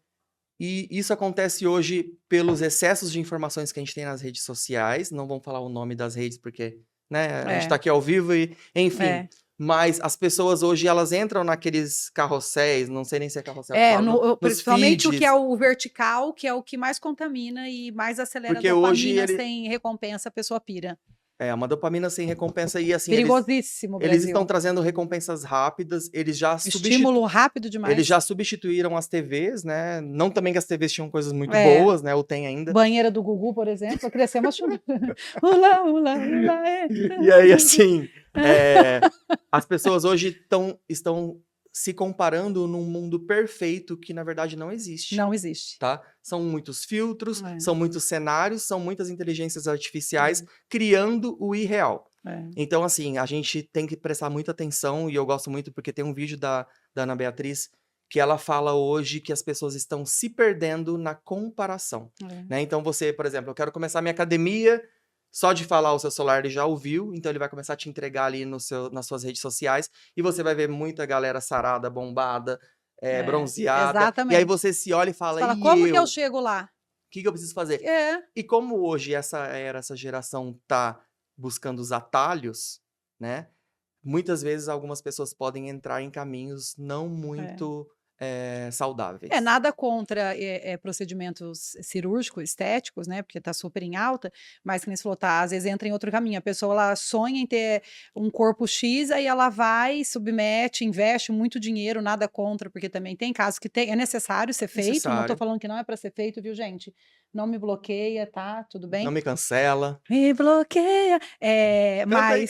E isso acontece hoje pelos excessos de informações que a gente tem nas redes sociais. Não vamos falar o nome das redes, porque, né, a gente tá aqui ao vivo e, enfim. É. Mas as pessoas hoje, elas entram naqueles carrosséis, não sei nem se é carrossel, nos principalmente o que feeds. é o vertical, que é o que mais contamina e mais acelera Porque a hoje dopamina sem recompensa, a pessoa pira. É, uma dopamina sem recompensa e assim, Perigosíssimo, eles Brasil. estão trazendo recompensas rápidas, Estímulo rápido demais. eles já substituíram as TVs, né? Não também que as TVs tinham coisas muito É. boas, né? Ou tem ainda. Banheira do Gugu, por exemplo, crescemos chumbo. Ula, ula, ula, é. E aí, assim, as pessoas hoje estão se comparando num mundo perfeito que, na verdade, não existe. Não existe. Tá? São muitos filtros, É. são muitos cenários, são muitas inteligências artificiais criando o irreal. É. Então, assim, a gente tem que prestar muita atenção, e eu gosto muito porque tem um vídeo da Ana Beatriz que ela fala hoje que as pessoas estão se perdendo na comparação. Né? Então, você, por exemplo, eu quero começar minha academia, só de falar o seu celular ele já ouviu, então ele vai começar a te entregar ali nas suas redes sociais, e você vai ver muita galera sarada, bombada, bronzeada. Exatamente. E aí você se olha e fala, Você fala, como que eu chego lá? O que eu preciso fazer? E como hoje essa geração tá buscando os atalhos, né? Muitas vezes algumas pessoas podem entrar em caminhos não muito saudáveis. Nada contra procedimentos cirúrgicos, estéticos, né? Porque tá super em alta, mas que nem você falou, às vezes entra em outro caminho. A pessoa ela sonha em ter um corpo X, aí ela vai, submete, investe muito dinheiro, nada contra, porque também tem casos que é necessário ser feito. Não tô falando que não é para ser feito, viu, gente? Não me bloqueia, tá? Tudo bem? Não me cancela. Me bloqueia. Mas...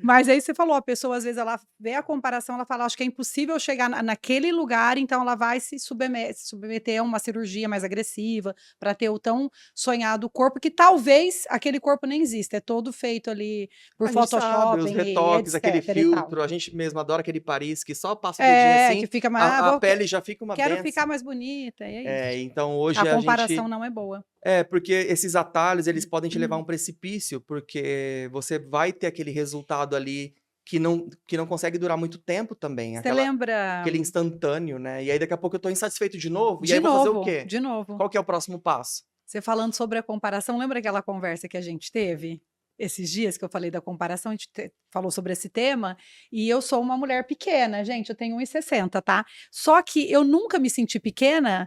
Mas aí você falou, a pessoa às vezes ela vê a comparação, ela fala, acho que é impossível chegar naquele lugar, então ela vai se submeter a uma cirurgia mais agressiva para ter o tão sonhado corpo, que talvez aquele corpo nem exista, é todo feito ali por Photoshop, os retoques, aquele filtro, a gente mesmo adora aquele Paris que só passa o dedinho assim, que fica a pele já fica uma quero benção. ficar mais bonita, e é isso. Então hoje a comparação não é boa. Porque esses atalhos, eles podem te levar a um precipício, porque você vai ter aquele resultado ali que não consegue durar muito tempo também. Você lembra? Aquele instantâneo, né? E aí daqui a pouco eu tô insatisfeito de novo, e aí eu vou fazer o quê? De novo. Qual que é o próximo passo? Você falando sobre a comparação, lembra aquela conversa que a gente teve? Esses dias que eu falei da comparação, a gente falou sobre esse tema, e eu sou uma mulher pequena, gente, eu tenho 1,60, tá? Só que eu nunca me senti pequena.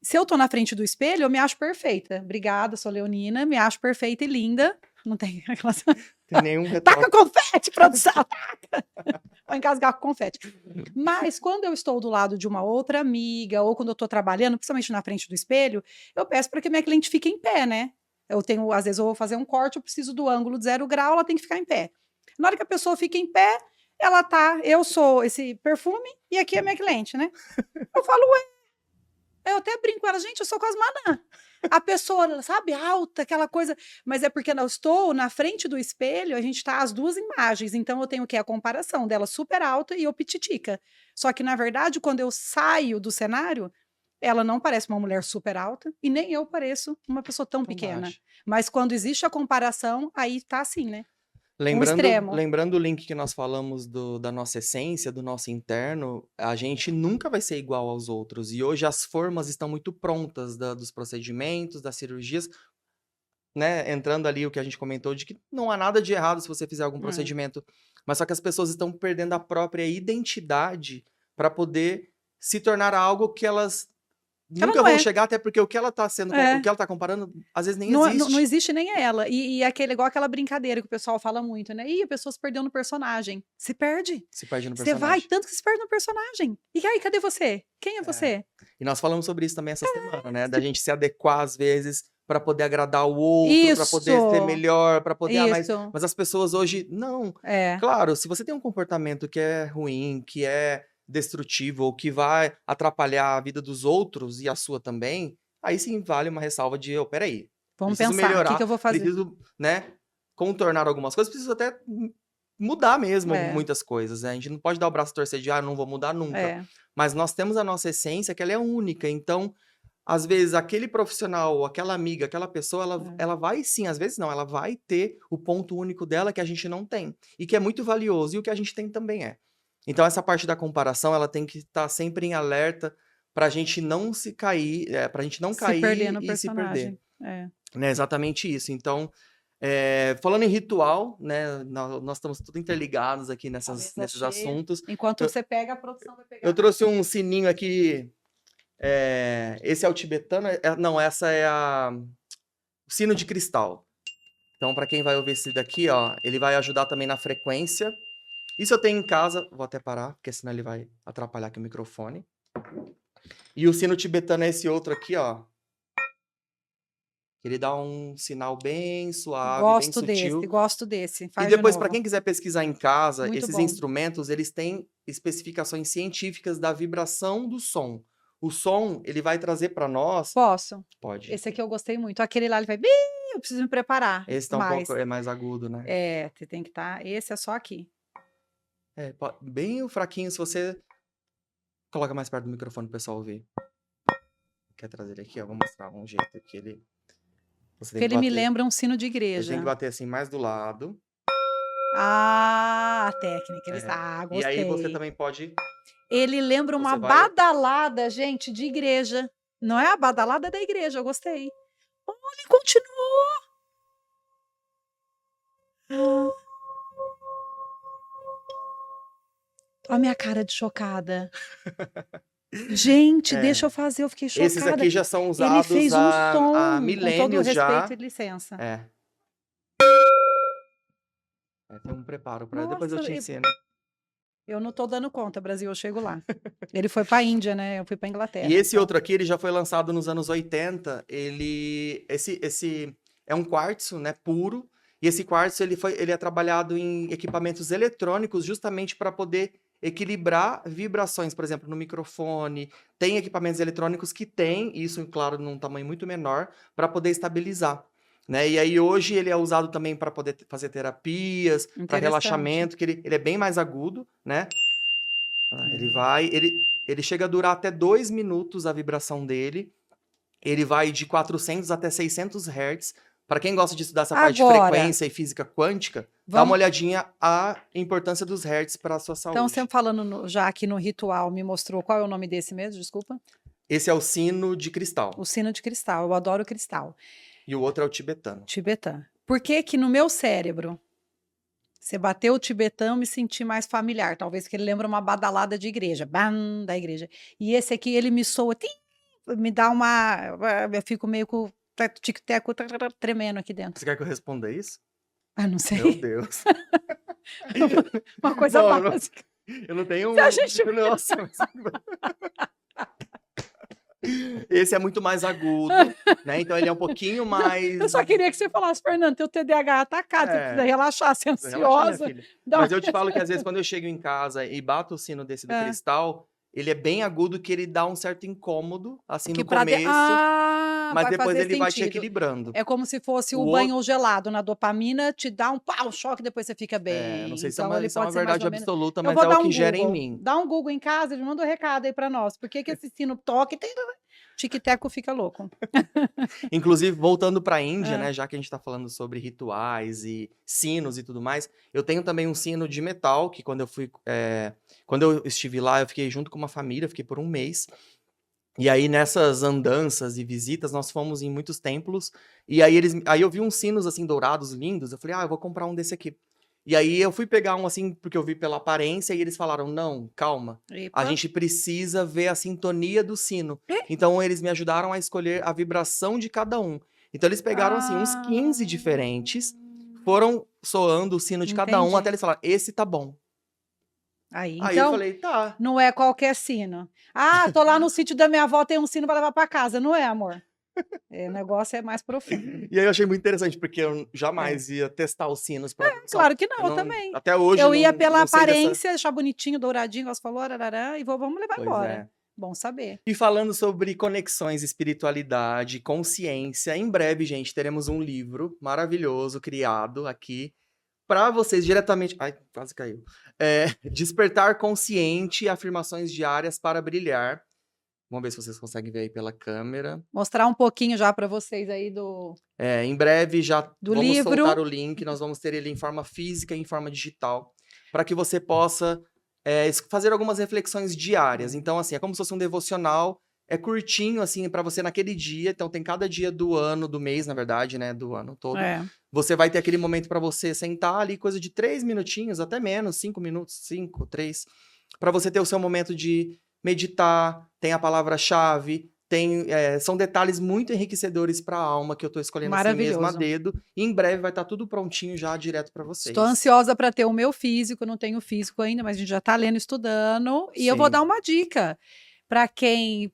Se eu tô na frente do espelho, eu me acho perfeita. Obrigada, sou leonina, me acho perfeita e linda. Não tem aquelas... Tem nenhum retoque. Taca confete, produção, taca! Vou engasgar com confete. Mas quando eu estou do lado de uma outra amiga, ou quando eu tô trabalhando, principalmente na frente do espelho, eu peço para que minha cliente fique em pé, né? Às vezes eu vou fazer um corte, eu preciso do ângulo de 0 grau, ela tem que ficar em pé. Na hora que a pessoa fica em pé, eu sou esse perfume e aqui é minha cliente, né? Eu falo, ué, Eu até brinco com ela, gente, eu sou Cosmanã. A pessoa, sabe, alta, aquela coisa. Mas é porque eu estou na frente do espelho, a gente tá as duas imagens. Então eu tenho o que? A comparação dela super alta e eu pititica. Só que, na verdade, quando eu saio do cenário, ela não parece uma mulher super alta e nem eu pareço uma pessoa tão Tão pequena. baixa. Mas quando existe a comparação, aí tá assim, né? Um Lembrando, extremo. lembrando o link que nós falamos da nossa essência, do nosso interno, a gente nunca vai ser igual aos outros. E hoje as formas estão muito prontas dos procedimentos, das cirurgias, né? Entrando ali o que a gente comentou de que não há nada de errado se você fizer algum procedimento, mas só que as pessoas estão perdendo a própria identidade para poder se tornar algo que elas Ela nunca não vão é. chegar, até porque o que ela tá sendo, o É. que ela tá comparando, às vezes nem Não, existe. não existe nem ela. E aquele, igual aquela brincadeira que o pessoal fala muito, né? Ih, a pessoa se perdeu no personagem. Se perde. Se perde no Você vai, personagem. tanto que se perde no personagem. E aí, cadê você? Quem é você? E nós falamos sobre isso também essa semana, né? Da gente se adequar às vezes para poder agradar o outro, para poder ser Isso, melhor, para poder, isso. mas as pessoas hoje não. É. Claro, se você tem um comportamento que é ruim, que é destrutivo, ou que vai atrapalhar a vida dos outros e a sua também, aí sim vale uma ressalva de, oh, peraí, Vamos preciso pensar, o que melhorar, que eu vou fazer? preciso, né, contornar algumas coisas, preciso até mudar mesmo É, muitas coisas, né? A gente não pode dar o braço a torcer de, ah, não vou mudar nunca. é. Mas nós temos a nossa essência, que ela é única. Então, às vezes, aquele profissional, aquela amiga, aquela pessoa, ela vai sim, às vezes não, ela vai ter o ponto único dela que a gente não tem. E que é muito valioso, e o que a gente tem também é. Então, essa parte da comparação, ela tem que estar sempre em alerta pra gente não se cair, pra gente não Se perder cair no e se perder. personagem. É. Né? Exatamente isso. Então, falando em ritual, né? Nós estamos tudo interligados aqui A mesa nesses cheia. assuntos. Enquanto Eu- você pega, a produção vai pegar. Eu trouxe um sininho aqui. Esse é o tibetano. Não, essa é o sino de cristal. Então, para quem vai ouvir esse daqui, ó, ele vai ajudar também na frequência. Isso eu tenho em casa. Vou até parar, porque senão ele vai atrapalhar aqui o microfone. E o sino tibetano é esse outro aqui, ó. Ele dá um sinal bem suave, bem sutil. Gosto desse. E Faz de depois, para novo. quem quiser pesquisar em casa, Muito esses bom. instrumentos, eles têm especificações científicas da vibração do som. O som, ele vai trazer para nós... Posso? Pode. Esse aqui eu gostei muito. Aquele lá, ele vai... Bi, eu preciso me preparar Esse tá um mais. pouco mais agudo, né? Você tem que estar... Esse é só aqui. Bem fraquinho, se você coloca mais perto do microfone pro pessoal ouvir. Quer trazer ele aqui? Eu vou mostrar um jeito que ele... Você tem Porque que ele me bater. lembra um sino de Ele tem igreja. que bater assim mais do lado. Ah, a técnica. E aí você Gostei. também pode... Ele lembra uma Você vai- badalada, gente, de igreja. Não é a badalada da igreja, eu gostei. Olha, continuou. Olha a minha cara de chocada. Gente, deixa eu fazer, eu fiquei chocada. Esses aqui já são Ele usados fez um há som, com todo milênios respeito já. e licença. Tem um preparo para depois eu Nossa, te ensino. eu não tô dando conta, Brasil, eu chego lá. Ele foi pra Índia, né? Eu fui pra Inglaterra. E esse então. outro aqui, ele já foi lançado nos anos 80. Esse é um quartzo, né, puro. E esse quartzo, ele é trabalhado em equipamentos eletrônicos justamente para poder equilibrar vibrações, por exemplo, no microfone. Tem equipamentos eletrônicos que tem, isso, claro, num tamanho muito menor, para poder estabilizar. Né? E aí hoje ele é usado também para poder fazer terapias, para Interessante. relaxamento, que ele é bem mais agudo, né? Ele chega a durar até 2 minutos a vibração dele. Ele vai de 400 até 600 Hz. Para quem gosta de estudar essa parte de Agora, frequência e física quântica, dá uma olhadinha a importância dos Hertz para a sua saúde. Então, sempre falando já aqui no ritual, me mostrou qual é o nome desse mesmo, desculpa? Esse é o sino de cristal. O sino de cristal, eu adoro cristal. E o outro é o tibetano. Tibetano. Por que que no meu cérebro, você bateu o tibetano, me senti mais familiar, talvez porque ele lembra uma badalada de igreja, bam, da igreja. E esse aqui, ele me soa, me dá uma, eu fico meio com tic-teco tremendo aqui dentro. Você quer que eu responda isso? Ah, não sei. Meu Deus. Uma coisa Bom, básica. Eu não tenho... Se a gente- Nossa. Esse é muito mais agudo, né? Então ele é um pouquinho mais... Eu só queria que você falasse, Fernando, teu TDAH atacado, você precisa relaxar, ser Relaxa, minha ansiosa. filha. Mas eu te falo que às vezes quando eu chego em casa e bato o sino desse do cristal, ele é bem agudo que ele dá um certo incômodo, assim, Que no pra de começo, mas vai depois fazer ele vai te sentido. equilibrando. É como se fosse O o outro banho gelado na dopamina, te dá um pau, choque, depois você fica não bem. sei se Então ele isso é uma pode ser mais verdade ou menos absoluta, eu mas vou é o dar que um gera em Google. mim. Dá um Google em casa e manda um recado aí pra nós. Por que que esse sino toca e tem tique-teco fica louco? Inclusive, voltando para a Índia, Hã. né, já que a gente está falando sobre rituais e sinos e tudo mais, eu tenho também um sino de metal, que quando eu estive lá, eu fiquei junto com uma família, fiquei por um mês. E aí, nessas andanças e visitas, nós fomos em muitos templos, e aí eu vi uns sinos, assim, dourados, lindos, eu falei, eu vou comprar um desse aqui. E aí eu fui pegar um, assim, porque eu vi pela aparência, e eles falaram, não, calma, a Epa. gente precisa ver a sintonia do sino. Então, eles me ajudaram a escolher a vibração de cada um. Então, eles pegaram, assim, uns Ah, 15 diferentes, foram soando o sino de cada um, até entendi. eles falaram, esse tá bom. Aí, Aí eu então, falei, tá. não é qualquer sino. "Ah, tô lá no sítio da minha avó, tem um sino pra levar pra casa", não é, amor. O negócio é mais profundo. E aí eu achei muito interessante, porque eu É. jamais ia testar os sinos pra só Claro que eu não, eu não também. até hoje Eu ia não pela não sei dessa aparência, achar bonitinho, douradinho, igual você falou, ararará, e vamos levar pois embora. é. Bom saber. E falando sobre conexões, espiritualidade, consciência, em breve, gente, teremos um livro maravilhoso criado aqui pra vocês diretamente ai, quase caiu. Despertar consciente, afirmações diárias para brilhar. Vamos ver se vocês conseguem ver aí pela câmera. Mostrar um pouquinho já pra vocês aí Em breve já do vamos soltar livro. o link, nós vamos ter ele em forma física e em forma digital, para que você possa fazer algumas reflexões diárias. Então, assim, é como se fosse um devocional, é curtinho, assim, para você naquele dia. Então, tem cada dia do ano, do mês, na verdade, né, do ano todo. É. Você vai ter aquele momento para você sentar ali, coisa de 3 minutinhos, até menos, 5 minutos, 5, 3, para você ter o seu momento de meditar, tem a palavra-chave, são detalhes muito enriquecedores para a alma que eu tô escolhendo assim mesmo a Maravilhoso. dedo. E em breve vai estar tudo prontinho já direto para Estou vocês. ansiosa para ter o meu físico, não tenho físico ainda, mas a gente já está lendo, estudando. E eu vou dar Sim. uma dica para quem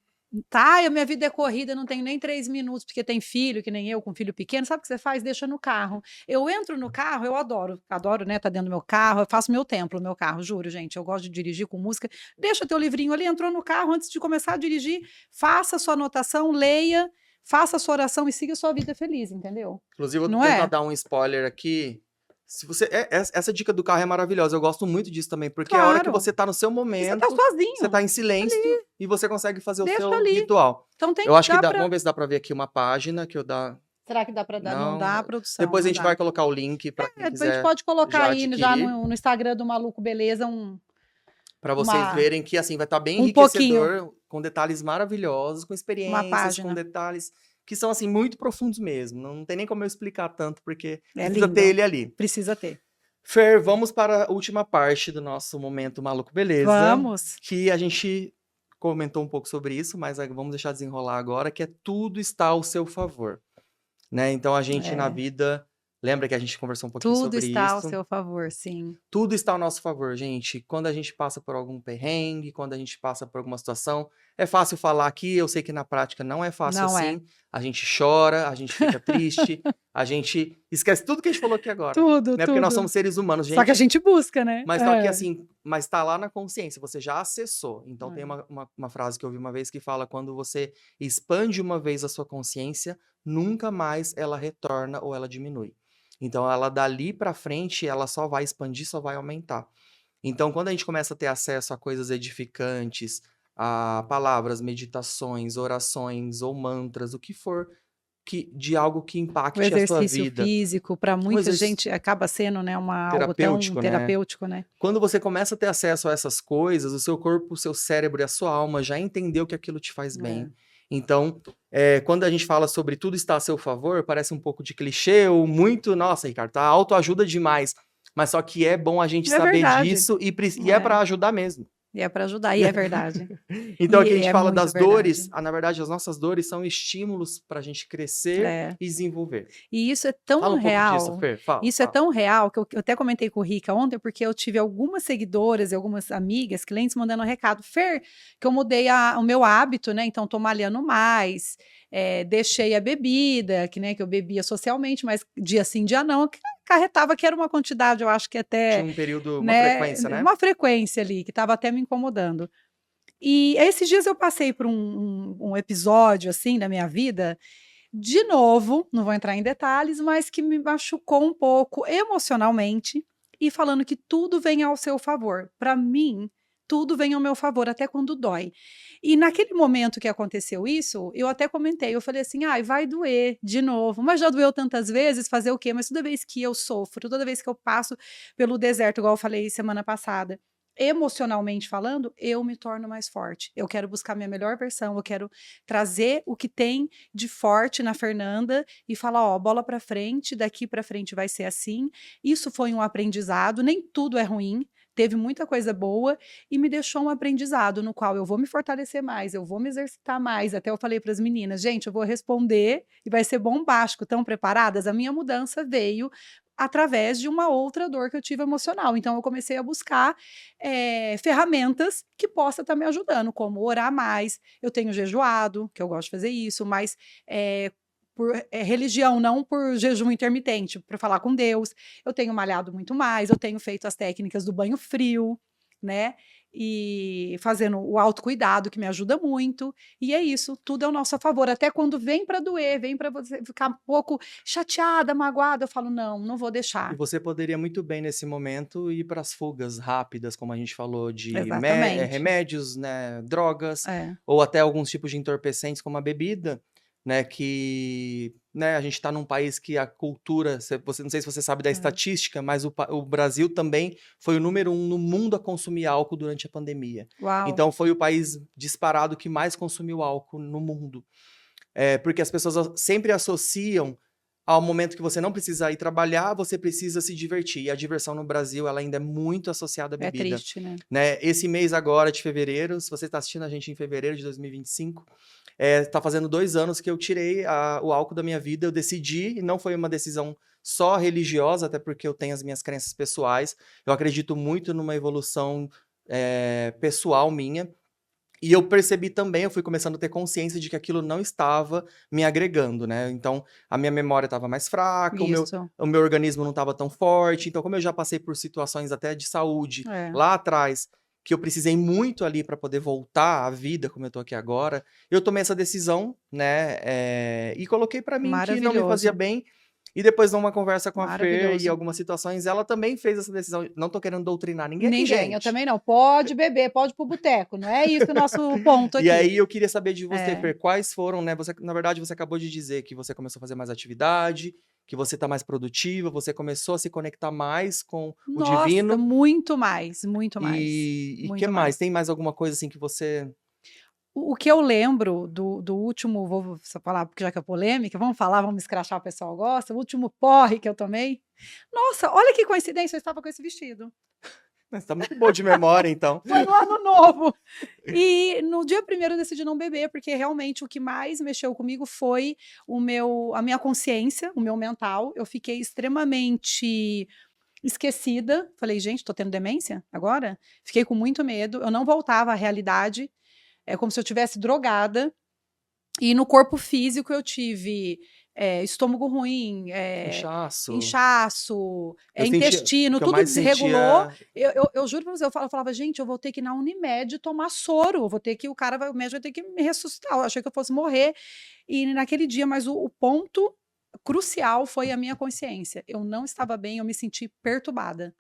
tá, a minha vida é corrida, não tenho nem 3 minutos, porque tem filho, que nem eu, com filho pequeno. Sabe o que você faz? Deixa no carro. Eu entro no carro, eu adoro, né, tá dentro do meu carro, eu faço meu templo no meu carro, juro, gente. Eu gosto de dirigir com música. Deixa teu livrinho ali, entrou no carro, antes de começar a dirigir, faça sua anotação, leia, faça sua oração e siga sua vida feliz, entendeu? Inclusive, eu vou Não tentar é? dar um spoiler aqui. Se você, essa dica do carro é maravilhosa. Eu gosto muito disso também, porque é a hora que Claro. você tá no seu E você tá momento, você sozinho, tá em silêncio e você consegue fazer o deixa seu ali. ritual. Então tem Eu acho que dá dá. pra Vamos ver se dá para ver aqui uma página que eu dá. será que dá pra dar? Não Não. dá, produção, Depois a não gente vai dá. colocar o link para quem Depois a gente quiser pode colocar já aí já adquirir. no Instagram do Maluco Beleza Para vocês verem que assim vai estar bem um pouquinho, enriquecedor, com detalhes maravilhosos, com uma experiências, com página. detalhes que são assim muito profundos mesmo. Não tem nem como eu explicar tanto, porque É precisa ter lindo, ele ali. precisa ter. Fer, vamos para a última parte do nosso momento Maluco Beleza, Vamos. que a gente comentou um pouco sobre isso, mas vamos deixar desenrolar agora, que é tudo está ao seu favor, né? Então a gente na É, vida, lembra que a gente conversou um pouquinho tudo sobre está ao isso? seu favor, sim. Tudo está ao nosso favor, gente. Quando a gente passa por algum perrengue, quando a gente passa por alguma situação, é fácil falar aqui, eu sei que na prática não é fácil Não é. assim. A gente chora, a gente fica triste, a gente esquece tudo que a gente falou aqui agora, Tudo, né? Porque nós tudo. somos seres humanos, Só que a gente. gente busca, né? Mas só que assim, mas tá lá na consciência, você já acessou. Então tem É. uma frase que eu ouvi uma vez que fala: quando você expande uma vez a sua consciência, nunca mais ela retorna ou ela diminui. Então ela dali pra frente, ela só vai expandir, só vai aumentar. Então quando a gente começa a ter acesso a coisas edificantes, a palavras, meditações, orações ou mantras, o que for, de algo que O impacte a sua exercício vida. físico, para Um muita exercício gente, acaba sendo, né, algo tão terapêutico, né? terapêutico, né? Quando você começa a ter acesso a essas coisas, o seu corpo, o seu cérebro e a sua alma já entendeu que aquilo te faz É. bem. Então, quando a gente fala sobre tudo está a seu favor, parece um pouco de clichê ou muito, nossa, Ricardo, tá autoajuda demais. Mas só que é bom a gente É saber verdade. disso e é É. para ajudar mesmo. E é para ajudar, e é verdade. Então E aqui a gente é fala muito das verdade. dores, na verdade as nossas dores são estímulos para a gente crescer É. e desenvolver. E isso é tão Fala um pouco disso, real, Fer, fala, isso é fala. tão real que eu até comentei com o Rica ontem, porque eu tive algumas seguidoras e algumas amigas, clientes mandando um recado, Fer, que eu mudei o meu hábito, né? Então tô malhando mais, deixei a bebida, né, que eu bebia socialmente, mas dia sim, dia não, que acarretava que era uma quantidade, eu acho que Tinha até, um período, uma né, frequência, né? uma frequência ali, que estava até me incomodando. E esses dias eu passei por um episódio, assim, da minha vida, de novo, não vou entrar em detalhes, mas que me machucou um pouco emocionalmente, e falando que tudo vem ao seu favor. Para mim, tudo vem ao meu favor, até quando dói. E naquele momento que aconteceu isso, eu até comentei, eu falei assim: "Ai, vai doer de novo, mas já doeu tantas vezes, fazer o quê? Mas toda vez que eu sofro, toda vez que eu passo pelo deserto, igual eu falei semana passada, emocionalmente falando, eu me torno mais forte. Eu quero buscar minha melhor versão, eu quero trazer o que tem de forte na Fernanda e falar, ó, bola para frente, daqui para frente vai ser assim. Isso foi um aprendizado, nem tudo é ruim, teve muita coisa boa e me deixou um aprendizado no qual eu vou me fortalecer mais, eu vou me exercitar mais. Até eu falei para as meninas, gente, eu vou responder e vai ser bombástico. Estão preparadas? A minha mudança veio através de uma outra dor que eu tive emocional. Então eu comecei a buscar ferramentas que possa estar me ajudando, como orar mais. Eu tenho jejuado, que eu gosto de fazer isso, mas por religião, não por jejum intermitente, para falar com Deus. Eu tenho malhado muito mais, eu tenho feito as técnicas do banho frio, né? E fazendo o autocuidado, que me ajuda muito. E é isso, tudo é ao nosso favor. Até quando vem para doer, vem para você ficar um pouco chateada, magoada, eu falo, não, não vou E deixar. você poderia muito bem, nesse momento, ir para as fugas rápidas, como a gente falou, de Exatamente. remédios, né, drogas, É, ou até alguns tipos de entorpecentes, como a bebida, né, que, né, a gente está num país que a cultura, não sei se você sabe da é. estatística, mas o Brasil também foi o número 1 no mundo a consumir álcool durante a pandemia. Uau, Então, foi o país disparado que mais consumiu álcool no mundo. Porque as pessoas sempre associam ao momento que você não precisa ir trabalhar, você precisa se divertir. E a diversão no Brasil, ela ainda é muito associada à é bebida, triste, né? né? Esse mês agora de fevereiro, se você está assistindo a gente em fevereiro de 2025, tá fazendo 2 anos que eu tirei o álcool da minha vida. Eu decidi, e não foi uma decisão só religiosa, até porque eu tenho as minhas crenças pessoais. Eu acredito muito numa evolução pessoal minha. E eu percebi também, eu fui começando a ter consciência de que aquilo não estava me agregando, né? Então, a minha memória estava mais fraca, Isso, o meu organismo não estava tão forte. Então, como eu já passei por situações até de saúde é. lá atrás, que eu precisei muito ali para poder voltar à vida como eu tô aqui agora, eu tomei essa decisão, né? E coloquei para mim que não me fazia Maravilhoso, bem. E depois, numa conversa com a Fer e maravilhoso. algumas situações, ela também fez essa decisão. Não tô querendo doutrinar ninguém aqui, Ninguém, eu gente. também não. Pode beber, pode ir pro boteco, não é isso o nosso ponto E aqui. aí eu queria saber de você, É. Fer, quais foram, né? Você, na verdade, você acabou de dizer que você começou a fazer mais atividade, que você está mais produtiva, você começou a se conectar mais com o Nossa, divino. muito mais, muito mais, E que muito mais? mais. Tem mais alguma coisa assim que você. O que eu lembro do último, vou só falar, porque já que é polêmica, vamos falar, vamos escrachar, o pessoal gosta, o último porre que eu tomei. Nossa, olha que coincidência, eu estava com esse vestido. Você tá muito boa de memória, então. Foi no ano novo. E no dia primeiro eu decidi não beber, porque realmente o que mais mexeu comigo foi a minha consciência, o meu mental. Eu fiquei extremamente esquecida. Falei, gente, tô tendo demência agora? Fiquei com muito medo. Eu não voltava à realidade. É como se eu tivesse drogada. E no corpo físico eu tive estômago ruim, Inchaço. inchaço, Eu senti. O intestino, que eu tudo mais desregulou. sentia. Eu juro pra você, eu falava, gente, eu vou ter que ir na Unimed tomar soro, eu vou ter que, o médico vai ter que me ressuscitar. Eu achei que eu fosse morrer. E naquele dia, mas o ponto crucial foi a minha consciência. Eu não estava bem, eu me senti perturbada.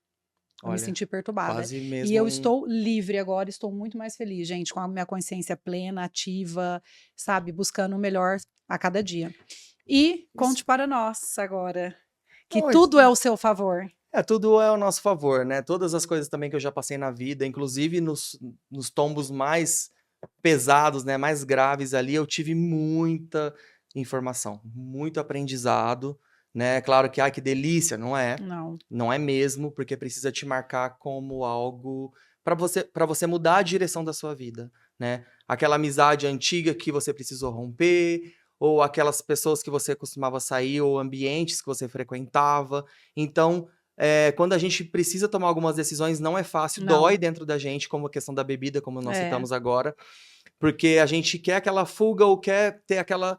Eu me Olha, senti perturbada. quase E mesmo eu um. estou livre agora, estou muito mais feliz, gente, com a minha consciência plena, ativa, sabe, buscando o melhor a cada dia. E Isso. conte para nós agora, que Não, tudo é ao seu favor. tudo é ao nosso favor, né? Todas as coisas também que eu já passei na vida, inclusive nos tombos mais pesados, né, mais graves ali, eu tive muita informação, muito aprendizado, né? Claro que, ai, que delícia, não é? Não, Não é mesmo, porque precisa te marcar como algo para você mudar a direção da sua vida, né? Aquela amizade antiga que você precisou romper, ou aquelas pessoas que você costumava sair, ou ambientes que você frequentava. Então, quando a gente precisa tomar algumas decisões, não é fácil, não, dói dentro da gente, como a questão da bebida, como nós é, citamos agora. Porque a gente quer aquela fuga ou quer ter aquela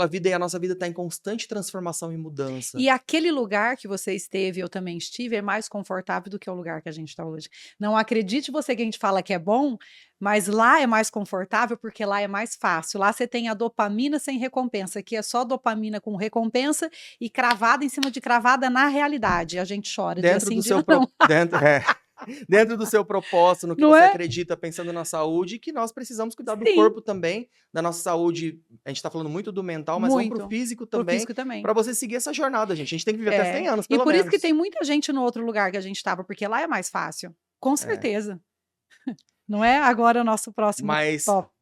vida, e a nossa vida está em constante transformação e mudança. E aquele lugar que você esteve, eu também estive, é mais confortável do que o lugar que a gente está hoje. Não acredite você que a gente fala que é bom, mas lá é mais confortável porque lá é mais fácil. Lá você tem a dopamina sem recompensa, que é só dopamina com recompensa e cravada em cima de cravada na realidade. A gente chora dia Dentro sim, do dia seu não. dentro do seu propósito, no que Não você é? acredita, pensando na saúde, e que nós precisamos cuidar do Sim, corpo também, da nossa saúde. A gente está falando muito do mental, mas vamos para o muito. físico Pro também, físico também. para você seguir essa jornada, gente. A gente tem que viver até 100 anos, E pelo por isso que menos. tem muita gente no outro lugar que a gente estava, porque lá é mais fácil. Com É. certeza. Não é? Agora o nosso próximo Mas tópico.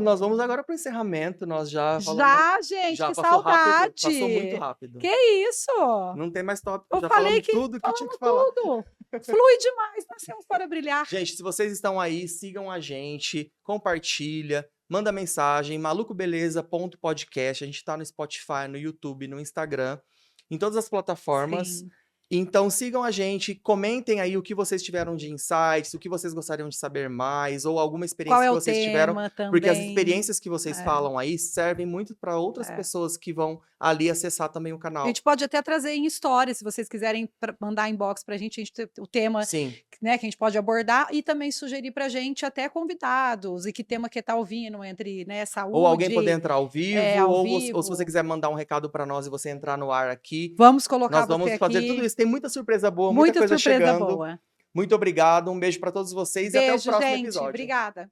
nós vamos agora para o encerramento. Nós já falamos, Já, gente, já que passou rápido, passou muito saudade. rápido. Que isso? Não tem mais tópico, Eu já falei falamos que tudo que tinha falamos que falar. tudo. Flui demais, nascemos para brilhar. Gente, se vocês estão aí, sigam a gente, compartilha, manda mensagem, malucobeleza.podcast. A gente tá no Spotify, no YouTube, no Instagram, em todas as plataformas. Sim. Então sigam a gente, comentem aí o que vocês tiveram de insights, o que vocês gostariam de saber mais, ou alguma experiência Qual é que o vocês tiveram. tema Porque as também? experiências que vocês É. falam aí servem muito para outras É. pessoas que vão ali acessar também o A canal. gente pode até trazer em história, se vocês quiserem mandar inbox pra gente o tema, Sim. né, que a gente pode abordar e também sugerir pra gente até convidados e que tema que tá ouvindo entre, né, saúde. Ou alguém poder entrar ao vivo, ao ou se vivo. você quiser mandar um recado para nós e você entrar no ar aqui. Vamos colocar Nós vamos você fazer aqui. tudo isso. Tem muita surpresa boa, muita Muita coisa surpresa chegando. boa. Muito obrigado, um beijo para todos vocês e até o Beijo, próximo gente. episódio. Obrigada.